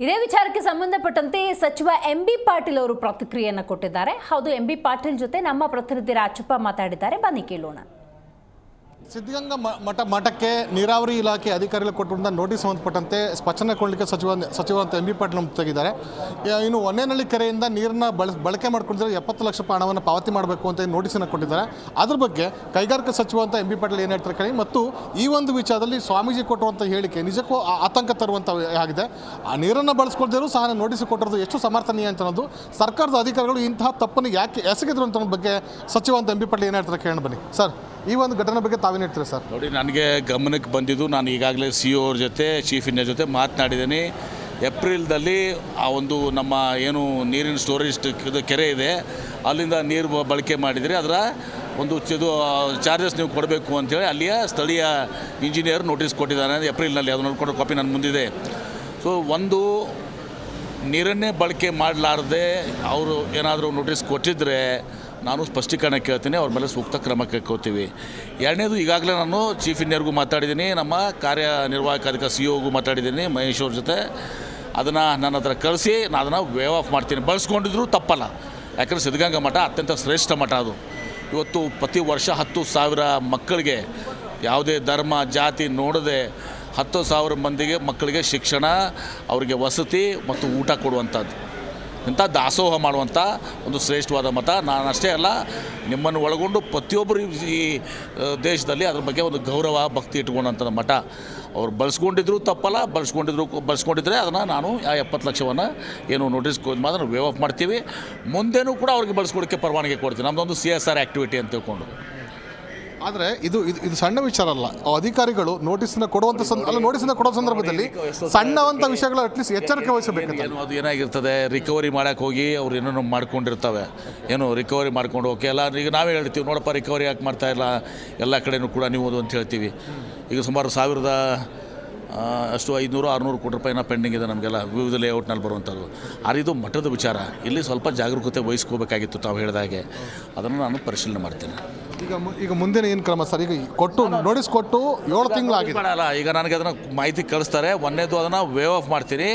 ಇದೇ ವಿಚಾರಕ್ಕೆ ಸಂಬಂಧಪಟ್ಟಂತೆ ಸಚಿವ ಎಂಬಿ ಪಾಟೀಲ್ ಅವರು ಪ್ರತಿಕ್ರಿಯೆಯನ್ನು ಕೊಟ್ಟಿದ್ದಾರೆ. ಹೌದು, ಎಂಬಿ ಪಾಟೀಲ್ ಜೊತೆ ನಮ್ಮ ಪ್ರತಿನಿಧಿ ರಾಜಪ್ಪ ಮಾತಾಡಿದ್ದಾರೆ. ಬನ್ನಿ ಕೇಳೋಣ. ಸಿದ್ಧಗಂಗಾ ಮಠಕ್ಕೆ ನೀರಾವರಿ ಇಲಾಖೆ ಅಧಿಕಾರಿಗಳು ಕೊಟ್ಟಿರುವಂಥ ನೋಟಿಸ್ ಸಂಬಂಧಪಟ್ಟಂತೆ ಸ್ಪಷ್ಟನೆ ಕೊಡಲಿಕ್ಕೆ ಸಚಿವ ಅಂತ ಎಂಬಿ ಪಾಟೀಲ್ ತೆಗಿದ್ದಾರೆ. ಇನ್ನು ಹೊನ್ನೇನಹಳ್ಳಿ ಕೆರೆಯಿಂದ ನೀರನ್ನ ಬಳಕೆ ಮಾಡ್ಕೊಂಡಿದ್ರೆ 70 ಲಕ್ಷ ರೂಪಾಯಿ ಹಣವನ್ನು ಪಾವತಿ ಮಾಡಬೇಕು ಅಂತ ನೋಟಿಸನ್ನು ಕೊಟ್ಟಿದ್ದಾರೆ. ಅದ್ರ ಬಗ್ಗೆ ಕೈಗಾರಿಕಾ ಸಚಿವ ಅಂತ ಎಂಬಿ ಪಾಟೀಲ್ ಏನು ಹೇಳ್ತಾರೆ ಕೇಳಿ. ಮತ್ತು ಈ ಒಂದು ವಿಚಾರದಲ್ಲಿ ಸ್ವಾಮೀಜಿ ಕೊಟ್ಟಿರುವಂಥ ಹೇಳಿಕೆ ನಿಜಕ್ಕೂ ಆತಂಕ ತರುವಂಥ ಆಗಿದೆ. ಆ ನೀರನ್ನು ಬಳಸ್ಕೊಳ್ದಿದ್ರು ಸಹ ನೋಟಿಸ್ ಕೊಟ್ಟಿರೋದು ಎಷ್ಟು ಸಮರ್ಥನೀಯ ಅಂತ ಅನ್ನೋದು, ಸರ್ಕಾರದ ಅಧಿಕಾರಿಗಳು ಇಂತಹ ತಪ್ಪನ್ನು ಯಾಕೆ ಎಸಗಿದ್ರು ಅಂತ ಬಗ್ಗೆ ಸಚಿವ ಅಂತ ಎಂಬಿ ಪಾಟೀಲ್ ಏನು ಹೇಳ್ತಾರೆ ಕೇಳೋಣ ಬನ್ನಿ. ಸರ್, ಈ ಒಂದು ಘಟನೆ ಬಗ್ಗೆ ತಾವೇನು ಹೇಳ್ತೀರಾ ಸರ್? ನೋಡಿ, ನನಗೆ ಗಮನಕ್ಕೆ ಬಂದಿದ್ದು, ನಾನು ಈಗಾಗಲೇ CEO ಅವ್ರ ಜೊತೆ, ಚೀಫ್ ಇಂಜಿನಿಯರ್ ಜೊತೆ ಮಾತನಾಡಿದ್ದೀನಿ. ಏಪ್ರಿಲ್ದಲ್ಲಿ ಆ ಒಂದು ನಮ್ಮ ಏನು ನೀರಿನ ಸ್ಟೋರೇಜ್ ಕೆರೆ ಇದೆ, ಅಲ್ಲಿಂದ ನೀರು ಬಳಕೆ ಮಾಡಿದರೆ ಅದರ ಒಂದು ಚಾರ್ಜಸ್ ನೀವು ಕೊಡಬೇಕು ಅಂತೇಳಿ ಅಲ್ಲಿಯ ಸ್ಥಳೀಯ ಇಂಜಿನಿಯರ್ ನೋಟಿಸ್ ಕೊಟ್ಟಿದ್ದಾನೆ ಏಪ್ರಿಲ್ನಲ್ಲಿ. ಅದು ನೋಡ್ಕೊಂಡು ಕಾಪಿ ನನ್ನ ಮುಂದಿದೆ. ಸೊ ಒಂದು ನೀರನ್ನೇ ಬಳಕೆ ಮಾಡಲಾರ್ದೆ ಅವರು ಏನಾದರೂ ನೋಟಿಸ್ ಕೊಟ್ಟಿದ್ದರೆ ನಾನು ಸ್ಪಷ್ಟೀಕರಣ ಕೇಳ್ತೀನಿ, ಅವ್ರ ಮೇಲೆ ಸೂಕ್ತ ಕ್ರಮ ಕೈಗೊಳ್ತೀವಿ. ಎರಡನೇದು, ಈಗಾಗಲೇ ನಾನು ಚೀಫ್ ಇಂಜಿನಿಯರ್ಗೂ ಮಾತಾಡಿದ್ದೀನಿ, ನಮ್ಮ ಕಾರ್ಯನಿರ್ವಾಹಕ ಅಧಿಕಾರಿ CEOಗೂ ಮಾತಾಡಿದ್ದೀನಿ, ಮಹೇಶ್ ಅವ್ರ ಜೊತೆ. ಅದನ್ನು ನನ್ನ ಹತ್ರ ಕಳಿಸಿ ನಾನು ಅದನ್ನು ವೇವ್ ಆಫ್ ಮಾಡ್ತೀನಿ. ಬಳಸ್ಕೊಂಡಿದ್ರು ತಪ್ಪಲ್ಲ, ಯಾಕಂದರೆ ಸಿದ್ಧಗಂಗಾ ಮಠ ಅತ್ಯಂತ ಶ್ರೇಷ್ಠ ಮಠ. ಅದು ಇವತ್ತು ಪ್ರತಿ ವರ್ಷ 10,000 ಮಕ್ಕಳಿಗೆ ಯಾವುದೇ ಧರ್ಮ ಜಾತಿ ನೋಡದೆ 10,000 ಮಂದಿಗೆ ಮಕ್ಕಳಿಗೆ ಶಿಕ್ಷಣ, ಅವರಿಗೆ ವಸತಿ ಮತ್ತು ಊಟ ಕೊಡುವಂಥದ್ದು, ಇಂಥ ದಾಸೋಹ ಮಾಡುವಂಥ ಒಂದು ಶ್ರೇಷ್ಠವಾದ ಮಠ. ನಾನಷ್ಟೇ ಅಲ್ಲ, ನಿಮ್ಮನ್ನು ಒಳಗೊಂಡು ಪ್ರತಿಯೊಬ್ಬರು ಈ ದೇಶದಲ್ಲಿ ಅದ್ರ ಬಗ್ಗೆ ಒಂದು ಗೌರವ ಭಕ್ತಿ ಇಟ್ಕೊಂಡಂಥ ಮಠ. ಅವ್ರು ಬಳಸ್ಕೊಂಡಿದ್ರು ತಪ್ಪಲ್ಲ, ಬಳಸ್ಕೊಂಡಿದ್ರೆ ಅದನ್ನು ನಾನು ಆ 70 ಲಕ್ಷವನ್ನು ಏನು ನೋಟಿಸ್ ಅದನ್ನು ವೇವ್ ಆಫ್ ಮಾಡ್ತೀವಿ. ಮುಂದೇನೂ ಕೂಡ ಅವ್ರಿಗೆ ಬಳಸ್ಕೊಡೋಕ್ಕೆ ಪರವಾನಗಿ ಕೊಡ್ತೀವಿ. ನಮ್ಮದೊಂದು CSR ಆ್ಯಕ್ಟಿವಿಟಿ ಅಂತ ತಿಳ್ಕೊಂಡು. ಆದರೆ ಇದು ಸಣ್ಣ ವಿಚಾರ ಅಲ್ಲ. ಅಧಿಕಾರಿಗಳು ನೋಟಿಸನ್ನು ಕೊಡುವಂಥ ನೋಟಿಸನ್ನು ಕೊಡೋ ಸಂದರ್ಭದಲ್ಲಿ ಸಣ್ಣವಂಥ ವಿಷಯಗಳು ಅಟ್ಲೀಸ್ಟ್ ಎಚ್ಚರಿಕೆ ವಹಿಸಬೇಕು. ಅದು ಏನಾಗಿರ್ತದೆ, ರಿಕವರಿ ಮಾಡೋಕ್ಕೆ ಹೋಗಿ ಅವ್ರು ಏನೇನೋ ಮಾಡ್ಕೊಂಡಿರ್ತವೆ, ಏನು ರಿಕವರಿ ಮಾಡ್ಕೊಂಡು ಹೋಗಿ ಎಲ್ಲ. ಈಗ ನಾವೇ ಹೇಳ್ತೀವಿ, ನೋಡಪ್ಪ ರಿಕವರಿ ಯಾಕೆ ಮಾಡ್ತಾಯಿಲ್ಲ, ಎಲ್ಲ ಕಡೆಯೂ ಕೂಡ ನೀವು ಅದು ಅಂತ ಹೇಳ್ತೀವಿ. ಈಗ ಸುಮಾರು 1000 ಅಷ್ಟು 500-600 ಕೋಟಿ ರೂಪಾಯಿನ ಪೆಂಡಿಂಗ್ ಇದೆ ನಮಗೆಲ್ಲ ವಿವಿಧ ಲೇಔಟ್ನಲ್ಲಿ ಬರುವಂಥದ್ದು. ಇದು ಮಠದ ವಿಚಾರ. ಇಲ್ಲಿ ಸ್ವಲ್ಪ ಜಾಗರೂಕತೆ ವಹಿಸ್ಕೋಬೇಕಾಗಿತ್ತು ತಾವು ಹೇಳಿದಾಗೆ. ಅದನ್ನು ನಾನು ಪರಿಶೀಲನೆ ಮಾಡ್ತೇನೆ. ಈಗ ಮುಂದಿನ ಏನು ಕ್ರಮ ಸರ್? ಈಗ ಕೊಟ್ಟು ನೋಟಿಸ್ ಕೊಟ್ಟು 7 ತಿಂಗಳಾಗಿದೆ ಅಲ್ಲ. ಈಗ ನನಗೆ ಅದನ್ನು ಮಾಹಿತಿ ಕಳಿಸ್ತಾರೆ. ಒಂದೇದು ಅದನ್ನು ವೇವ್ ಆಫ್ ಮಾಡ್ತೀನಿ.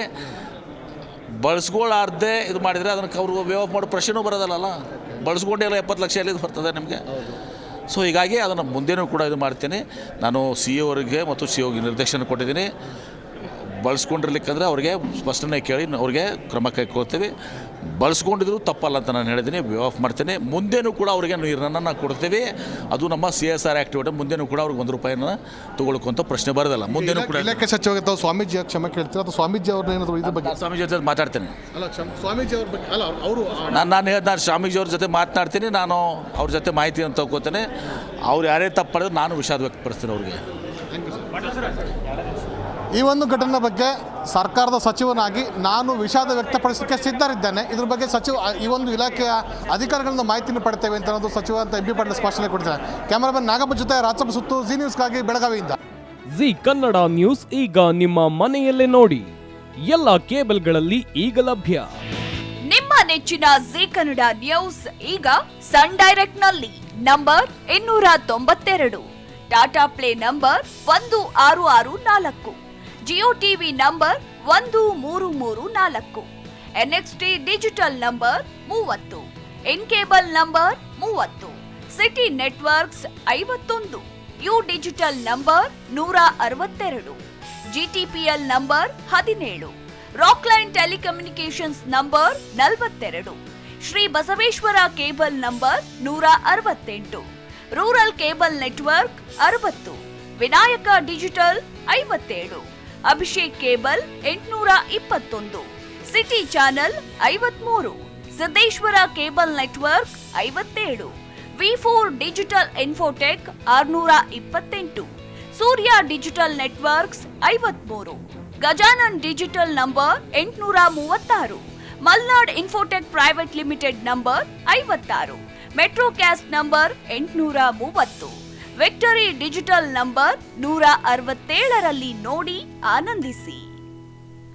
ಬಳಸ್ಕೊಳ್ಳಾರ್ದೆ ಇದು ಮಾಡಿದರೆ ಅದನ್ನು ಅವರು ವೇವ್ ಆಫ್ ಮಾಡೋ ಪ್ರಶ್ನೆನೂ ಬರೋದಲ್ಲ. ಬಳಸ್ಕೊಂಡೆಲ್ಲ 70 ಲಕ್ಷ ಎಲ್ಲಿದು ಬರ್ತದೆ ನಿಮಗೆ? ಸೊ ಹೀಗಾಗಿ ಅದನ್ನು ಮುಂದೇನೂ ಕೂಡ ಇದು ಮಾಡ್ತೀನಿ. ನಾನು CEO ಅವರಿಗೆ ಮತ್ತು CEOಗೆ ನಿರ್ದೇಶನ ಕೊಟ್ಟಿದ್ದೀನಿ. ಬಳಸ್ಕೊಂಡಿರ್ಲಿಕ್ಕಂದ್ರೆ ಅವ್ರಿಗೆ ಸ್ಪಷ್ಟನೆ ಕೇಳಿ ಅವ್ರಿಗೆ ಕ್ರಮ ಕೈಗೊಳ್ತೀವಿ. ಬಳಸ್ಕೊಂಡಿದ್ರು ತಪ್ಪಲ್ಲ ಅಂತ ನಾನು ಹೇಳಿದ್ದೀನಿ, ವೇವ್ ಆಫ್ ಮಾಡ್ತೀನಿ. ಮುಂದೇನೂ ಕೂಡ ಅವ್ರಿಗೆ ನೀರನ್ನು ನಾವು ಕೊಡ್ತೀವಿ. ಅದು ನಮ್ಮ CSR ಆ್ಯಕ್ಟಿವಿಟಿ. ಮುಂದೇನೂ ಕೂಡ ಅವ್ರಿಗೆ 1 ರೂಪಾಯಿನ ತೊಗೊಳ್ಕೊಂತ ಪ್ರಶ್ನೆ ಬರೋದಲ್ಲ. ಮುಂದೇನೂ ಕೂಡ ಇಲಾಖೆ ಸಚಿವ ಸ್ವಾಮೀಜಿ ಕ್ಷಮೆ ಕೇಳ್ತೀವಿ ಅಥವಾ ಸ್ವಾಮೀಜಿ ಅವ್ರನ್ನ ಏನಾದರೂ ಇದ್ರ ಬಗ್ಗೆ? ಸ್ವಾಮೀಜಿ ಜೊತೆ ಮಾತಾಡ್ತೀನಿ. ಅಲ್ಲ, ಸ್ವಾಮೀಜಿ ಅವ್ರ ಬಗ್ಗೆ ಅಲ್ಲ, ಅವರು ನಾನು ಸ್ವಾಮೀಜಿ ಅವ್ರ ಜೊತೆ ಮಾತನಾಡ್ತೀನಿ. ನಾನು ಅವ್ರ ಜೊತೆ ಮಾಹಿತಿಯನ್ನು ತಗೋತೇನೆ. ಅವ್ರು ಯಾರೇ ತಪ್ಪು ಮಾಡಿದ್ರೆ ನಾನು ವಿಷಾದ ವ್ಯಕ್ತಪಡಿಸ್ತೀನಿ ಅವ್ರಿಗೆ. ಈ ಒಂದು ಘಟನೆ ಬಗ್ಗೆ ಸರ್ಕಾರದ ಸಚಿವನಾಗಿ ನಾನು ವಿಷಾದ ವ್ಯಕ್ತಪಡಿಸೋಕ್ಕೆ ಸಿದ್ಧರಿದ್ದೇನೆ. ಇದ್ರ ಬಗ್ಗೆ ಈ ಒಂದು ಇಲಾಖೆಯ ಅಧಿಕಾರಿಗಳಿಂದ ಮಾಹಿತಿಯನ್ನು ಪಡ್ತೇವೆ ಅಂತ ಅನ್ನೋದು ಸಚಿವ ಅಂತ ಎಂಬಿ ಪಾಟೀಲ್ ಸ್ಪಷ್ಟನೆ ಕೊಟ್ಟಿದ್ದಾರೆ. ಕ್ಯಾಮರಾಮನ್ ನಾಗಪ್ಪ ಜೊತೆ ರಾಜಪ್ಪ ಸುತ್ತು, ಜಿ ನ್ಯೂಸ್ಗಾಗಿ ಬೆಳಗಾವಿಯಿಂದ. ಜಿ ಕನ್ನಡ ನ್ಯೂಸ್ ಈಗ ನಿಮ್ಮ ಮನೆಯಲ್ಲೇ ನೋಡಿ. ಎಲ್ಲ ಕೇಬಲ್ಗಳಲ್ಲಿ ಈಗ ಲಭ್ಯ. ನಿಮ್ಮ ನೆಚ್ಚಿನ ಜಿ ಕನ್ನಡ ನ್ಯೂಸ್ ಈಗ ಸನ್ ಡೈರೆಕ್ಟ್ ನಲ್ಲಿ number 292, Tata play number 1664, Jio TV number 1334, NXT digital number 30, in cable number 30, city networks 51, U digital number 162, GTPL number 17, Rockline telecommunications number 42, Shri Basaveshwara cable number 168, rural cable network 60, Vinayaka digital 57, Abhishek cable 821, city channel 53, Siddeshwara cable network 57, V4 digital Infotech 628, Surya digital networks 53, Gajanan digital number 836, Malnad Infotech Private Limited number 56, Metrocast number 830, Victory Digital number 167ರಲ್ಲಿ ನೋಡಿ ಆನಂದಿಸಿ.